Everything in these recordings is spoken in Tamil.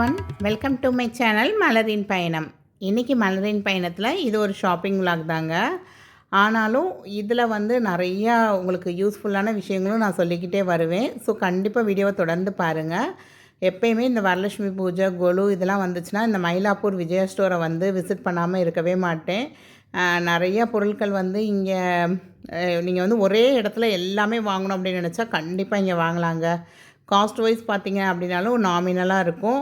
Everyone, welcome to my channel மலரின் பயணம். இன்றைக்கி மலரின் பயணத்தில் இது ஒரு ஷாப்பிங் விலாக் தாங்க. ஆனாலும் இதில் வந்து நிறையா உங்களுக்கு யூஸ்ஃபுல்லான விஷயங்களும் நான் சொல்லிக்கிட்டே வருவேன். ஸோ கண்டிப்பாக வீடியோவை தொடர்ந்து பாருங்கள். எப்போயுமே இந்த வரலட்சுமி பூஜை, கொலு இதெல்லாம் வந்துச்சுன்னா இந்த மயிலாப்பூர் விஜயா ஸ்டோரை வந்து விசிட் பண்ணாமல் இருக்கவே மாட்டேன். நிறைய பொருட்கள் வந்து இங்கே நீங்கள் வந்து ஒரே இடத்துல எல்லாமே வாங்கணும் அப்படின்னு நினச்சா கண்டிப்பாக இங்கே வாங்கலாங்க. காஸ்ட் வைஸ் பார்த்திங்க அப்படின்னாலும் நாமினலாக இருக்கும்.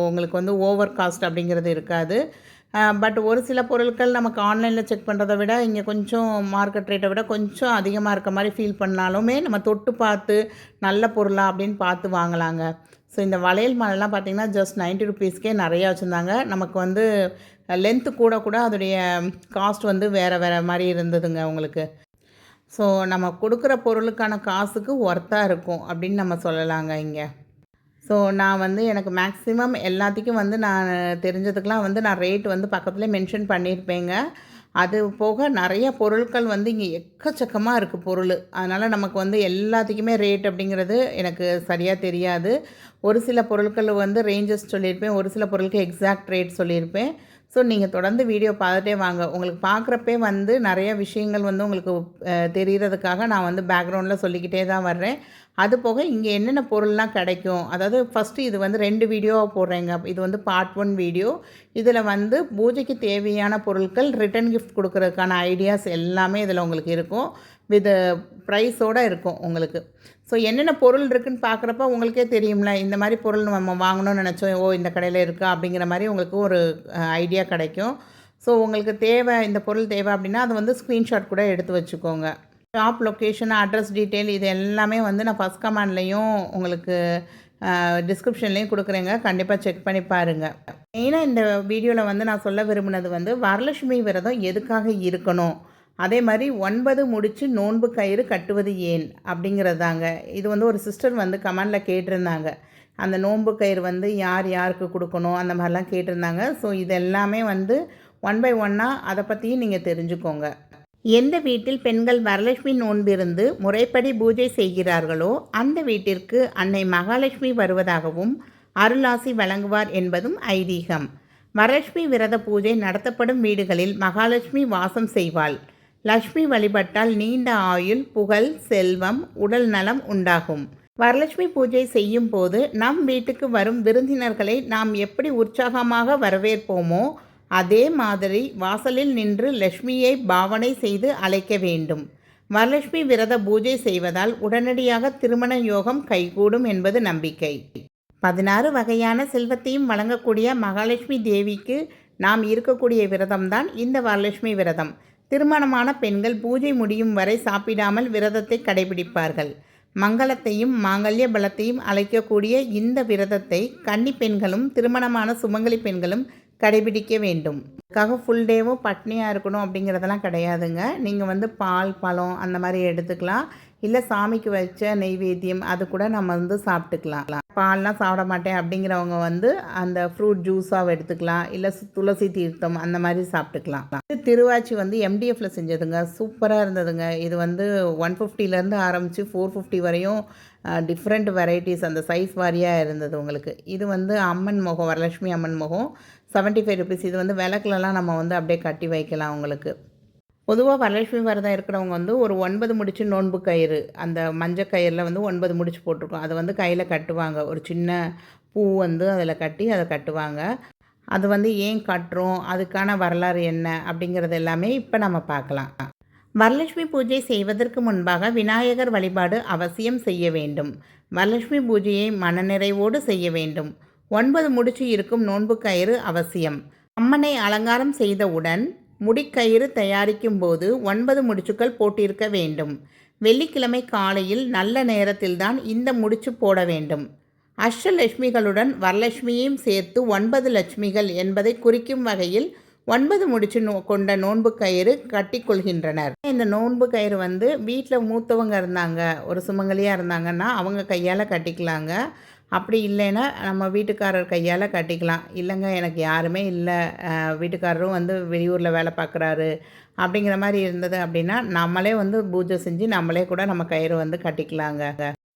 உங்களுக்கு வந்து ஓவர் காஸ்ட் அப்படிங்கிறது இருக்காது. பட் ஒரு சில பொருட்கள் நமக்கு ஆன்லைனில் செக் பண்ணுறத விட இங்கே கொஞ்சம் மார்க்கெட் ரேட்டை விட கொஞ்சம் அதிகமாக இருக்க மாதிரி ஃபீல் பண்ணாலுமே நம்ம தொட்டு பார்த்து நல்ல பொருளாக அப்படின்னு பார்த்து வாங்கலாங்க. ஸோ இந்த வளையல் மாலைலாம் பார்த்திங்கன்னா ஜஸ்ட் 90 ருபீஸ்க்கே நிறையா வச்சுருந்தாங்க. நமக்கு வந்து லென்த்து கூட அதோடைய காஸ்ட் வந்து வேறு மாதிரி இருந்ததுங்க உங்களுக்கு. ஸோ நம்ம கொடுக்குற பொருளுக்கான காசுக்கு ஒர்த்தாக இருக்கும் அப்படின்னு நம்ம சொல்லலாங்க இங்கே. ஸோ நான் வந்து எனக்கு மேக்ஸிமம் எல்லாத்துக்கும் வந்து நான் தெரிஞ்சதுக்கெலாம் வந்து நான் ரேட் வந்து பக்கத்துலேயே மென்ஷன் பண்ணியிருப்பேங்க. அது போக நிறைய பொருட்கள் வந்து இங்கே எக்கச்சக்கமாக இருக்குது பொருள். அதனால் நமக்கு வந்து எல்லாத்துக்குமே ரேட் அப்படிங்கிறது எனக்கு சரியாக தெரியாது. ஒரு சில பொருட்கள் வந்து ரேஞ்சஸ் சொல்லியிருப்பேன், ஒரு சில பொருளுக்கு எக்ஸாக்ட் ரேட் சொல்லியிருப்பேன். ஸோ நீங்கள் தொடர்ந்து வீடியோ பார்த்துட்டே வாங்க. உங்களுக்கு பார்க்குறப்பே வந்து நிறைய விஷயங்கள் வந்து உங்களுக்கு தெரிகிறதுக்காக நான் வந்து பேக்ரவுண்டில் சொல்லிக்கிட்டே தான் வர்றேன். அது போக இங்கே என்னென்ன பொருள்லாம் கிடைக்கும், அதாவது ஃபஸ்ட்டு இது வந்து 2 வீடியோவாக போடுறேங்க. இது வந்து பார்ட் 1 வீடியோ. இதில் வந்து பூஜைக்கு தேவையான பொருட்கள், ரிட்டன் கிஃப்ட் கொடுக்குறதுக்கான ஐடியாஸ் எல்லாமே இதில் உங்களுக்கு இருக்கும். வித் ப்ரைஸோடு இருக்கும் உங்களுக்கு. ஸோ என்னென்ன பொருள் இருக்குதுன்னு பார்க்குறப்ப உங்களுக்கே தெரியும்ல, இந்த மாதிரி பொருள் நம்ம வாங்கணும்னு நினச்சோம், இந்த கடையில் இருக்கா அப்படிங்கிற மாதிரி உங்களுக்கு ஒரு ஐடியா கிடைக்கும். ஸோ உங்களுக்கு தேவை, இந்த பொருள் தேவை அப்படின்னா அதை வந்து ஸ்க்ரீன்ஷாட் கூட எடுத்து வச்சுக்கோங்க. ஷாப் லொக்கேஷன், அட்ரஸ் டீட்டெயில் இது எல்லாமே வந்து நான் ஃபஸ்ட் கமெண்ட்லேயும் உங்களுக்கு டிஸ்கிரிப்ஷன்லேயும் கொடுக்குறேங்க. கண்டிப்பாக செக் பண்ணி பாருங்கள். மெயினாக இந்த வீடியோவில் வந்து நான் சொல்ல விரும்பினது வந்து வரலட்சுமி விரதம் எதுக்காக இருக்கணும், அதே மாதிரி 9 முடிச்சு நோன்பு கயிறு கட்டுவது ஏன் அப்படிங்கிறது தாங்க. இது வந்து ஒரு சிஸ்டர் வந்து கமெண்டில் கேட்டிருந்தாங்க. அந்த நோன்பு கயிறு வந்து யார் யாருக்கு கொடுக்கணும் அந்த மாதிரிலாம் கேட்டிருந்தாங்க. ஸோ இது எல்லாமே வந்து 1 பை 1 அதை பற்றியும் நீங்கள் தெரிஞ்சுக்கோங்க. எந்த வீட்டில் பெண்கள் வரலட்சுமி நோன்பிருந்து முறைப்படி பூஜை செய்கிறார்களோ அந்த வீட்டிற்கு அன்னை மகாலட்சுமி வருவதாகவும் அருளாசி வழங்குவார் என்பதும் ஐதீகம். வரலட்சுமி விரத பூஜை நடத்தப்படும் வீடுகளில் மகாலட்சுமி வாசம் செய்வாள். லட்சுமி வழிபட்டால் நீண்ட ஆயுள், புகழ், செல்வம், உடல் நலம் உண்டாகும். வரலட்சுமி பூஜை செய்யும் போது நம் வீட்டுக்கு வரும் விருந்தினர்களை நாம் எப்படி உற்சாகமாக வரவேற்போமோ அதே மாதிரி வாசலில் நின்று லட்சுமியை பாவனை செய்து அழைக்க வேண்டும். வரலட்சுமி விரத பூஜை செய்வதால் உடனடியாக திருமண யோகம் கைகூடும் என்பது நம்பிக்கை. 16 வகையான செல்வத்தையும் வழங்கக்கூடிய மகாலட்சுமி தேவிக்கு நாம் இருக்கக்கூடிய விரதம்தான் இந்த வரலட்சுமி விரதம். திருமணமான பெண்கள் பூஜை முடியும் வரை சாப்பிடாமல் விரதத்தை கடைபிடிப்பார்கள். மங்களத்தையும் மாங்கல்ய பலத்தையும் அழைக்கக்கூடிய இந்த விரதத்தை கன்னி பெண்களும் திருமணமான சுமங்கலி பெண்களும் கடைபிடிக்க வேண்டும். அதுக்காக ஃபுல் டேவும் பட்னியாக இருக்கணும் அப்படிங்கிறதெல்லாம் கிடையாதுங்க. நீங்கள் வந்து பால், பழம் அந்த மாதிரி எடுத்துக்கலாம். இல்லை சாமிக்கு வச்ச நெய்வேத்தியம் அது கூட நம்ம வந்து சாப்பிட்டுக்கலாம். பால்லாம் சாப்பிட மாட்டேன் அப்படிங்கிறவங்க வந்து அந்த ஃப்ரூட் ஜூஸாக எடுத்துக்கலாம். இல்லை துளசி தீர்த்தம் அந்த மாதிரி சாப்பிட்டுக்கலாம். இது திருவாச்சி வந்து MDFல செஞ்சதுங்க. சூப்பராக இருந்ததுங்க. இது வந்து 150லேருந்து ஆரம்பித்து 450 வரையும் டிஃப்ரெண்ட் வெரைட்டிஸ் அந்த சைஸ் வாரியாக இருந்தது உங்களுக்கு. இது வந்து அம்மன் முகம், வரலட்சுமி அம்மன் முகம் 75 ருபீஸ். இது வந்து விளக்குலலாம் நம்ம வந்து அப்படியே கட்டி வைக்கலாம் உங்களுக்கு. பொதுவாக வரலட்சுமி விரதம் இருக்கிறவங்க வந்து ஒரு 9 முடிச்சு நோன்பு கயிறு, அந்த மஞ்சள் கயிறில் வந்து 9 முடிச்சு போட்டிருக்கோம். அதை வந்து கையில் கட்டுவாங்க. ஒரு சின்ன பூ வந்து அதில் கட்டி அதை கட்டுவாங்க. அது வந்து ஏன் கட்டுறோம், அதுக்கான வரலாறு என்ன அப்படிங்கிறது எல்லாமே இப்போ நம்ம பார்க்கலாம். வரலட்சுமி பூஜை செய்வதற்கு முன்பாக விநாயகர் வழிபாடு அவசியம் செய்ய வேண்டும். வரலட்சுமி பூஜையை மனநிறைவோடு செய்ய வேண்டும். 9 முடிச்சு இருக்கும் நோன்பு கயிறு அவசியம். அம்மனை அலங்காரம் செய்தவுடன் முடிக்கயிறு தயாரிக்கும் போது 9 முடிச்சுக்கள் போட்டிருக்க வேண்டும். வெள்ளிக்கிழமை காலையில் நல்ல நேரத்தில்தான் இந்த முடிச்சு போட வேண்டும். அஷ்டலட்சுமிகளுடன் வரலட்சுமியையும் சேர்த்து 9 லட்சுமிகள் என்பதை குறிக்கும் வகையில் 9 முடிச்சு கொண்ட நோன்பு கயிறு கட்டி கொள்கின்றனர். இந்த நோன்பு கயிறு வந்து வீட்டில் மூத்தவங்க இருந்தாங்க, ஒரு சுமங்கலியாக இருந்தாங்கன்னா அவங்க கையால் கட்டிக்கலாங்க. அப்படி இல்லைன்னா நம்ம வீட்டுக்காரர் கையால் கட்டிக்கலாம். இல்லைங்க எனக்கு யாருமே இல்லை, வீட்டுக்காரரும் வந்து வெளியூரில் வேலை பார்க்குறாரு அப்படிங்கிற மாதிரி இருந்தது அப்படின்னா நம்மளே வந்து பூஜை செஞ்சு நம்மளே கூட நம்ம கயிறு வந்து கட்டிக்கலாங்க.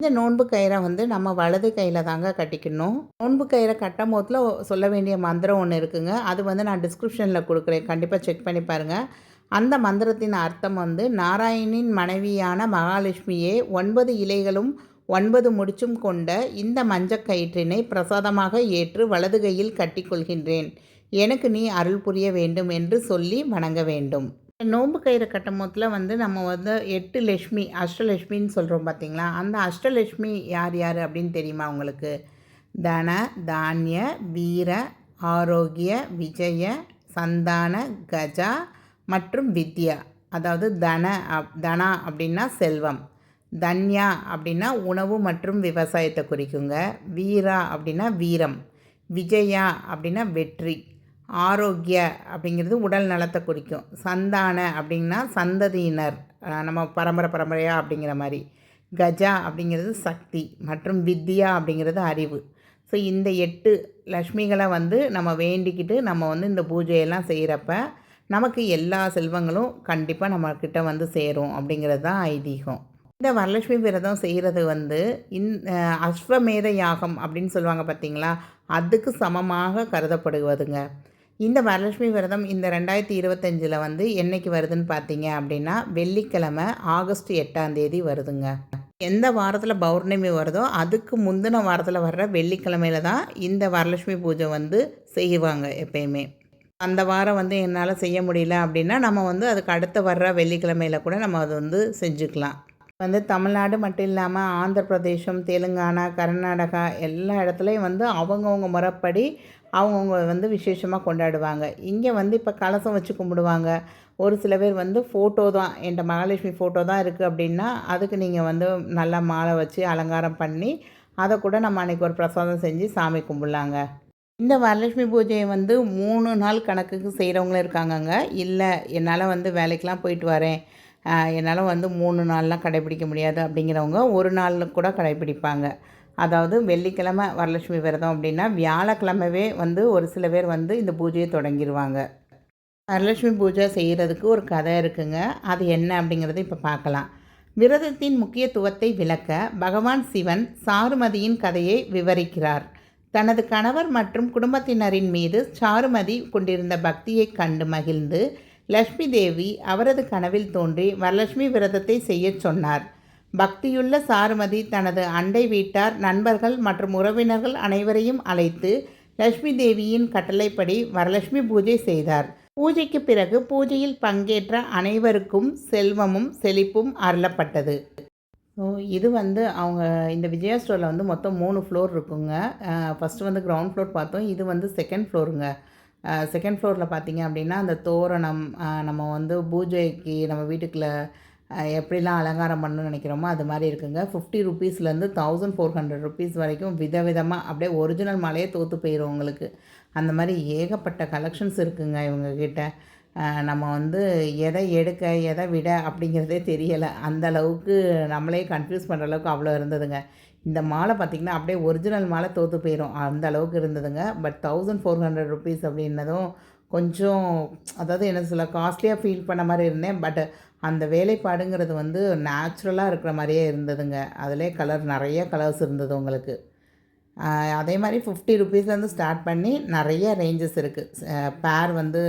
இந்த நோன்பு கயிறை வந்து நம்ம வலது கையில் தாங்க கட்டிக்கணும். நோன்பு கயிறை கட்டும் போதில் சொல்ல வேண்டிய மந்திரம் ஒன்று இருக்குங்க. அது வந்து நான் டிஸ்கிரிப்ஷனில் கொடுக்குறேன், கண்டிப்பாக செக் பண்ணி பாருங்கள். அந்த மந்திரத்தின் அர்த்தம் வந்து, நாராயணின் மனைவியான மகாலட்சுமியே 9 இலைகளும் 9 முடிச்சும் கொண்ட இந்த மஞ்சக்கயிற்றினை பிரசாதமாக ஏற்று வலது கையில் கட்டிக்கொள்கின்றேன். எனக்கு நீ அருள் புரிய வேண்டும் என்று சொல்லி வணங்க வேண்டும். நோன்பு கயிறு கட்டும் போதில் வந்து நம்ம வந்து 8 லட்சுமி, அஷ்டலட்சுமின்னு சொல்கிறோம் பார்த்தீங்களா? அந்த அஷ்டலட்சுமி யார் யார் அப்படின்னு தெரியுமா உங்களுக்கு? தன, தானிய, வீர, ஆரோக்கிய, விஜய, சந்தான, கஜா மற்றும் வித்யா. அதாவது தனா அப்படின்னா செல்வம், தன்யா அப்படின்னா உணவு மற்றும் விவசாயத்தை குறிக்குங்க, வீரா அப்படின்னா வீரம், விஜயா அப்படின்னா வெற்றி, ஆரோக்கிய அப்படிங்கிறது உடல் நலத்தை குறிக்கும், சந்தான அப்படின்னா சந்ததியினர், நம்ம பரம்பரையாக அப்படிங்கிற மாதிரி, கஜா அப்படிங்கிறது சக்தி மற்றும் வித்யா அப்படிங்கிறது அறிவு. ஸோ இந்த 8 லக்ஷ்மிகளை வந்து நம்ம வேண்டிக்கிட்டு நம்ம வந்து இந்த பூஜையெல்லாம் செய்கிறப்ப நமக்கு எல்லா செல்வங்களும் கண்டிப்பாக நம்மக்கிட்ட வந்து சேரும் அப்படிங்கிறது தான் ஐதீகம். இந்த வரலட்சுமி விரதம் செய்கிறது வந்து அஸ்வமேத யாகம் அப்படின்னு சொல்லுவாங்க பார்த்தீங்களா, அதுக்கு சமமாக கருதப்படுவதுங்க. இந்த வரலட்சுமி விரதம் இந்த 2025 வந்து என்றைக்கு வருதுன்னு பார்த்தீங்க அப்படின்னா, வெள்ளிக்கிழமை ஆகஸ்ட் 8ஆம் தேதி வருதுங்க. எந்த வாரத்தில் பௌர்ணமி வருதோ அதுக்கு முந்தின வாரத்தில் வர்ற வெள்ளிக்கிழமையில தான் இந்த வரலட்சுமி பூஜை வந்து செய்வாங்க எப்பயுமே. அந்த வாரம் வந்து என்னால் செய்ய முடியல அப்படின்னா நம்ம வந்து அதுக்கு அடுத்த வர்ற வெள்ளிக்கிழமையில் கூட நம்ம அதை வந்து செஞ்சுக்கலாம். வந்து தமிழ்நாடு மட்டும் இல்லாமல் ஆந்திர பிரதேசம், தெலுங்கானா, கர்நாடகா எல்லா இடத்துலையும் வந்து அவங்கவுங்க முறைப்படி அவங்கவுங்க வந்து விசேஷமாக கொண்டாடுவாங்க. இங்கே வந்து இப்போ கலசம் வச்சு கும்பிடுவாங்க. ஒரு சில பேர் வந்து ஃபோட்டோ தான், என்கிட்ட மகாலட்சுமி ஃபோட்டோ தான் இருக்குது அப்படின்னா அதுக்கு நீங்கள் வந்து நல்லா மாலை வச்சு அலங்காரம் பண்ணி அதை கூட நம்ம அன்றைக்கி ஒரு பிரசாதம் செஞ்சு சாமி கும்பிட்லாங்க. இந்த வரலட்சுமி பூஜையை வந்து 3 நாள் கணக்குக்கு செய்கிறவங்களும் இருக்காங்கங்க. இல்லை என்னால் வந்து வேலைக்கெலாம் போயிட்டு வரேன், என்னால் வந்து 3 நாள்லாம் கடைப்பிடிக்க முடியாது அப்படிங்கிறவங்க ஒரு நாள் கூட கடைப்பிடிப்பாங்க. அதாவது வெள்ளிக்கிழமை வரலட்சுமி விரதம் அப்படின்னா வியாழக்கிழமைவே வந்து ஒரு சில பேர் வந்து இந்த பூஜையை தொடங்கிடுவாங்க. வரலட்சுமி பூஜை செய்கிறதுக்கு ஒரு கதை இருக்குங்க. அது என்ன அப்படிங்கிறத இப்போ பார்க்கலாம். விரதத்தின் முக்கியத்துவத்தை விளக்க பகவான் சிவன் சாருமதியின் கதையை விவரிக்கிறார். தனது கணவர் மற்றும் குடும்பத்தினரின் மீது சாருமதி கொண்டிருந்த பக்தியை கண்டு மகிழ்ந்து லக்ஷ்மி தேவி அவரது கனவில் தோன்றி வரலட்சுமி விரதத்தை செய்யச் சொன்னார். பக்தியுள்ள சாருமதி தனது அண்டை வீட்டார், நண்பர்கள் மற்றும் உறவினர்கள் அனைவரையும் அழைத்து லக்ஷ்மி தேவியின் கட்டளைப்படி வரலட்சுமி பூஜை செய்தார். பூஜைக்கு பிறகு பூஜையில் பங்கேற்ற அனைவருக்கும் செல்வமும் செழிப்பும் அருளப்பட்டது. ஸோ இது வந்து அவங்க இந்த விஜயா ஸ்டோரில் வந்து மொத்தம் 3 ஃப்ளோர் இருக்குங்க. ஃபஸ்ட்டு வந்து கிரவுண்ட் ஃப்ளோர் பார்த்தோம், இது வந்து செகண்ட் ஃப்ளோருங்க. செகண்ட் ஃப்ளோரில் பார்த்தீங்க அப்படின்னா அந்த தோரணம், நம்ம வந்து பூஜைக்கு நம்ம வீட்டுக்குள்ளே எப்படிலாம் அலங்காரம் பண்ணணும்னு நினைக்கிறோமோ அது மாதிரி இருக்குங்க. 50 ருபீஸ்லேருந்து 1400 ருபீஸ் வரைக்கும் விதவிதமாக அப்படியே ஒரிஜினல் மாலையே தோற்று போயிடும் உங்களுக்கு. அந்த மாதிரி ஏகப்பட்ட கலெக்ஷன்ஸ் இருக்குங்க இவங்கக்கிட்ட. நம்ம வந்து எதை எடுக்க எதை விட அப்படிங்கிறதே தெரியலை. அந்த அளவுக்கு நம்மளே கன்ஃபியூஸ் பண்ணுற அளவுக்கு அவ்வளோ இருந்ததுங்க. இந்த மாலை பார்த்திங்கன்னா அப்படியே ஒரிஜினல் மாலை தோற்று போயிடும் அந்த அளவுக்கு இருந்ததுங்க. பட் 1400 ருபீஸ் அப்படின்னதும் கொஞ்சம், அதாவது என்ன சொல்ல, காஸ்ட்லியாக ஃபீல் பண்ண மாதிரி இருந்தேன். பட் அந்த வேலைப்பாடுங்கிறது வந்து நேச்சுரலாக இருக்கிற மாதிரியே இருந்ததுங்க. அதிலே நிறைய கலர்ஸ் இருந்தது உங்களுக்கு. அதே மாதிரி 50 ருபீஸ்லேருந்து ஸ்டார்ட் பண்ணி நிறைய ரேஞ்சஸ் இருக்குது. பேர் வந்து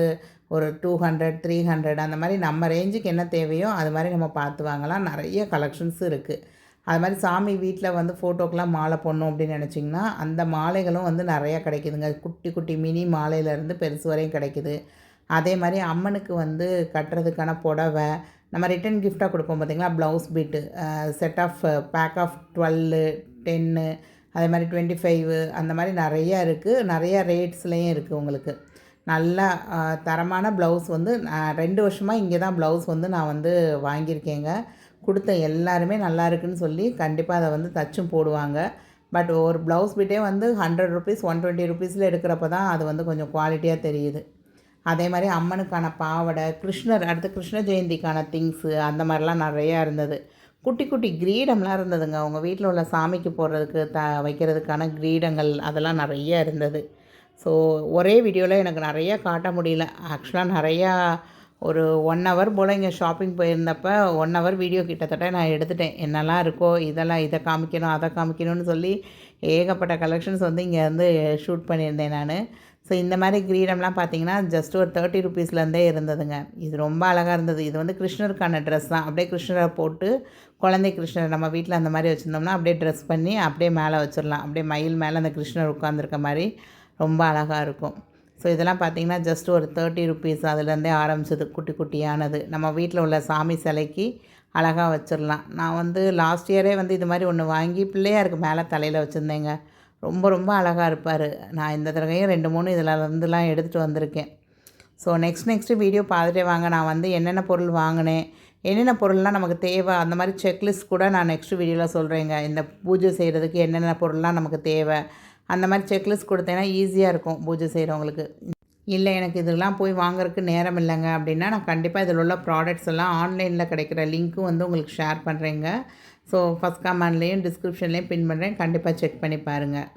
ஒரு 200, 300 அந்த மாதிரி நம்ம ரேஞ்சுக்கு என்ன தேவையோ அது மாதிரி நம்ம பார்த்து வாங்கலாம். நிறைய கலெக்ஷன்ஸும் இருக்குது. அது மாதிரி சாமி வீட்டில் வந்து ஃபோட்டோக்கெலாம் மாலை போடணும் அப்படின்னு நினச்சிங்கன்னா அந்த மாலைகளும் வந்து நிறையா கிடைக்குதுங்க. குட்டி குட்டி மினி மாலையிலேருந்து பெருசு வரையும் கிடைக்குது. அதே மாதிரி அம்மனுக்கு வந்து கட்டுறதுக்கான புடவை, நம்ம ரிட்டன் கிஃப்டாக கொடுப்போம் பார்த்திங்களா, blouse bit set of pack of 12, 10, அதே மாதிரி 25 அந்த மாதிரி நிறையா இருக்குது. நிறையா ரேட்ஸ்லேயும் இருக்குது உங்களுக்கு. நல்லா தரமான ப்ளவுஸ் வந்து 2 வருஷமாக இங்கே தான் ப்ளவுஸ் வந்து நான் வந்து வாங்கியிருக்கேங்க. கொடுத்த எல்லாருமே நல்லா இருக்குன்னு சொல்லி கண்டிப்பாக அதை வந்து தச்சும் போடுவாங்க. பட் ஒரு ப்ளவுஸ் பீட்டே வந்து 100 ருபீஸ், 120 ருபீஸில் எடுக்கிறப்ப தான் அது வந்து கொஞ்சம் குவாலிட்டியாக தெரியுது. அதே மாதிரி அம்மனுக்கான பாவடை, அடுத்து கிருஷ்ண ஜெயந்திக்கான திங்ஸு அந்த மாதிரிலாம் நிறையா இருந்தது. குட்டி குட்டி கிரீடம்லாம் இருந்ததுங்க. அவங்க வீட்டில் உள்ள சாமிக்கு போடுறதுக்கு வைக்கிறதுக்கான கிரீடங்கள் அதெல்லாம் நிறையா இருந்தது. ஸோ ஒரே வீடியோவில் எனக்கு நிறையா காட்ட முடியல. ஆக்சுவலாக நிறையா ஒரு 1 ஹவர் போல் இங்கே ஷாப்பிங் போயிருந்தப்போ 1 ஹவர் வீடியோ கிட்டத்தட்ட நான் எடுத்துட்டேன். என்னெல்லாம் இருக்கோ இதெல்லாம் இதை காமிக்கணும் அதை காமிக்கணும்னு சொல்லி ஏகப்பட்ட கலெக்ஷன்ஸ் வந்து இங்கே வந்து ஷூட் பண்ணியிருந்தேன் நான். ஸோ இந்த மாதிரி கிரீடம்லாம் பார்த்தீங்கன்னா ஜஸ்ட் ஒரு 30 ருபீஸ்லேருந்தே இருந்ததுங்க. இது ரொம்ப அழகாக இருந்தது. இது வந்து கிருஷ்ணருக்கான ட்ரெஸ் தான். அப்படியே கிருஷ்ணரை போட்டு குழந்தை கிருஷ்ணர் நம்ம வீட்டில் அந்த மாதிரி வச்சுருந்தோம்னா அப்படியே ட்ரெஸ் பண்ணி அப்படியே மேலே வச்சிடலாம். அப்படியே மயில் மேலே அந்த கிருஷ்ணர் உட்காந்துருக்க மாதிரி ரொம்ப அழகாக இருக்கும். ஸோ இதெல்லாம் பார்த்திங்கன்னா ஜஸ்ட் ஒரு 30 ருபீஸ் அதுலேருந்தே ஆரம்பிச்சது. குட்டி குட்டியானது நம்ம வீட்டில் உள்ள சாமி சிலைக்கு அழகாக வச்சிடலாம். நான் வந்து லாஸ்ட் இயரே வந்து இது மாதிரி ஒன்று வாங்கி பிள்ளையாருக்கு மேலே தலையில் வச்சுருந்தேங்க. ரொம்ப ரொம்ப அழகாக இருப்பார். நான் இந்த தடவையும் 2, 3 இதில் இருந்துலாம் எடுத்துகிட்டு வந்திருக்கேன். ஸோ நெக்ஸ்ட்டு வீடியோ பார்த்துட்டே வாங்க. நான் வந்து என்னென்ன பொருள் வாங்கினேன், என்னென்ன பொருள்லாம் நமக்கு தேவை, அந்த மாதிரி செக்லிஸ்ட் கூட நான் நெக்ஸ்ட்டு வீடியோவில் சொல்கிறேங்க. இந்த பூஜை செய்கிறதுக்கு என்னென்ன பொருள்லாம் நமக்கு தேவை, அந்த மாதிரி செக்லிஸ்ட் கொடுத்தேன்னா ஈஸியாக இருக்கும் பூஜை செய்கிறவங்களுக்கு. இல்லை எனக்கு இதெல்லாம் போய் வாங்குறதுக்கு நேரம் இல்லைங்க அப்படின்னா நான் கண்டிப்பாக இதில் உள்ள ப்ராடக்ட்ஸ் எல்லாம் ஆன்லைனில் கிடைக்கிற லிங்க்கும் வந்து உங்களுக்கு ஷேர் பண்ணுறேங்க. ஸோ ஃபஸ்ட் கமெண்ட்லேயும் டிஸ்கிரிப்ஷன்லேயும் பின் பண்ணுறேன், கண்டிப்பாக செக் பண்ணி பாருங்கள்.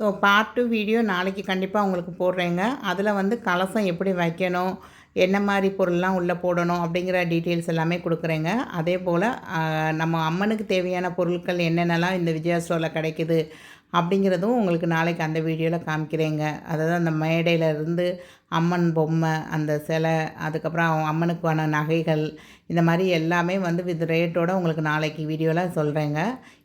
ஸோ பார்ட் 2 வீடியோ நாளைக்கு கண்டிப்பாக உங்களுக்கு போடுறேங்க. அதில் வந்து கலசம் எப்படி வைக்கணும், என்ன மாதிரி பொருள்லாம் உள்ளே போடணும் அப்படிங்கிற டீட்டெயில்ஸ் எல்லாமே கொடுக்குறேங்க. அதே போல் நம்ம அம்மனுக்கு தேவையான பொருட்கள் என்னென்னலாம் இந்த விஜயா ஸ்டோரில் கிடைக்குது அப்படிங்கிறதும் உங்களுக்கு நாளைக்கு அந்த வீடியோவில் காமிக்கிறேங்க. அதாவது அந்த மேடையிலேருந்து அம்மன் பொம்மை, அந்த சிலை, அதுக்கப்புறம் அம்மனுக்கான நகைகள், இந்த மாதிரி எல்லாமே வந்து வித் ரேட்டோடு உங்களுக்கு நாளைக்கு வீடியோவில் சொல்கிறேங்க.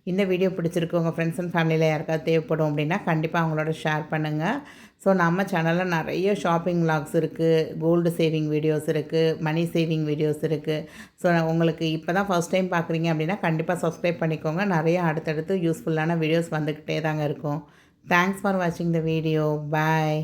இந்த வீடியோ பிடிச்சிருக்கு, உங்கள் ஃப்ரெண்ட்ஸ் அண்ட் ஃபேமிலியில் யாருக்காவது தேவைப்படும் அப்படின்னா கண்டிப்பாக அவங்களோட ஷேர் பண்ணுங்கள். ஸோ நம்ம சேனலில் நிறைய ஷாப்பிங் விலாக்ஸ் இருக்குது, கோல்டு சேவிங் வீடியோஸ் இருக்குது, மணி சேவிங் வீடியோஸ் இருக்குது. ஸோ உங்களுக்கு இப்போ தான் ஃபஸ்ட் டைம் பார்க்குறீங்க அப்படின்னா கண்டிப்பாக சப்ஸ்கிரைப் பண்ணிக்கோங்க. நிறைய அடுத்தடுத்து யூஸ்ஃபுல்லான வீடியோஸ் வந்துக்கிட்டே தாங்க இருக்கும். தேங்க்ஸ் ஃபார் வாட்சிங் த வீடியோ. பாய்.